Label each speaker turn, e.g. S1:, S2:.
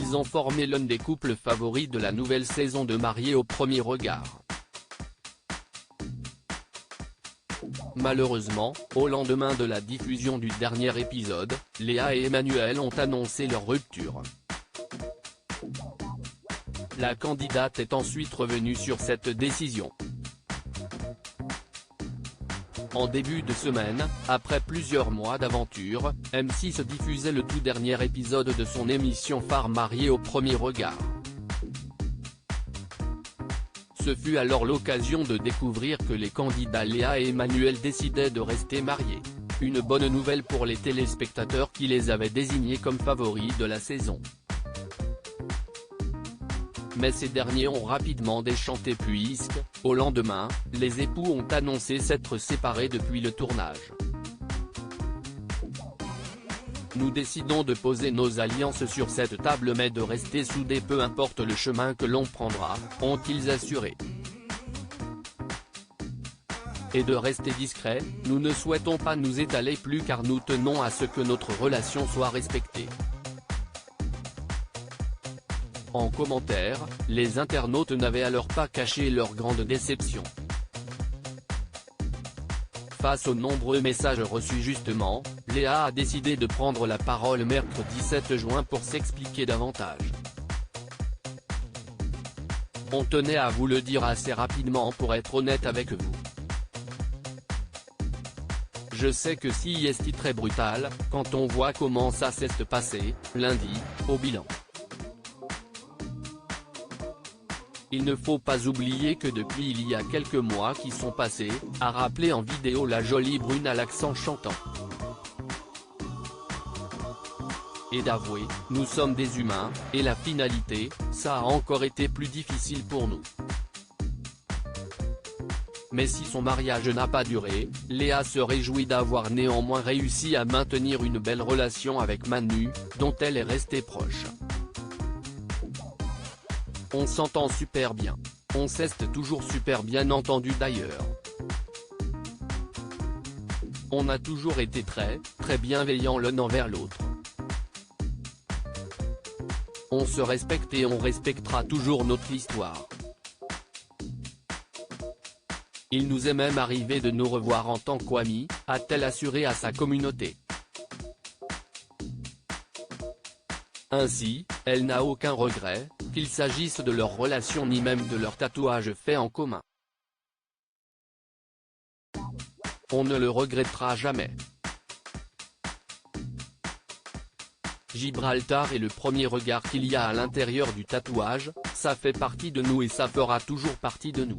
S1: ils ont formé l'un des couples favoris de la nouvelle saison de Mariés au premier regard. Malheureusement, au lendemain de la diffusion du dernier épisode, Léa et Emmanuel ont annoncé leur rupture. La candidate est ensuite revenue sur cette décision. En début de semaine, après plusieurs mois d'aventure, M6 diffusait le tout dernier épisode de son émission phare Mariés au premier regard. Ce fut alors l'occasion de découvrir que les candidats Léa et Emmanuel décidaient de rester mariés. Une bonne nouvelle pour les téléspectateurs qui les avaient désignés comme favoris de la saison. Mais ces derniers ont rapidement déchanté puisque, au lendemain, les époux ont annoncé s'être séparés depuis le tournage. Nous décidons de poser nos alliances sur cette table mais de rester soudés peu importe le chemin que l'on prendra, ont-ils assuré. Et de rester discrets, nous ne souhaitons pas nous étaler plus car nous tenons à ce que notre relation soit respectée. En commentaire, les internautes n'avaient alors pas caché leur grande déception. Face aux nombreux messages reçus justement, Léa a décidé de prendre la parole mercredi 7 juin pour s'expliquer davantage. On tenait à vous le dire assez rapidement pour être honnête avec vous. Je sais que si est très brutal, quand on voit comment ça s'est passé, lundi, au bilan. Il ne faut pas oublier que depuis il y a quelques mois qui sont passés, a rappelé en vidéo la jolie brune à l'accent chantant. Et d'avouer, nous sommes des humains, et la finalité, ça a encore été plus difficile pour nous. Mais si son mariage n'a pas duré, Léa se réjouit d'avoir néanmoins réussi à maintenir une belle relation avec Manu, dont elle est restée proche. On s'entend super bien. On s'est toujours super bien entendu d'ailleurs. On a toujours été très bienveillants l'un envers l'autre. On se respecte et on respectera toujours notre histoire. Il nous est même arrivé de nous revoir en tant qu'amis, a-t-elle assuré à sa communauté. Ainsi, elle n'a aucun regret, qu'il s'agisse de leur relation ni même de leur tatouage fait en commun. On ne le regrettera jamais. Gibraltar est le premier regard qu'il y a à l'intérieur du tatouage, ça fait partie de nous et ça fera toujours partie de nous.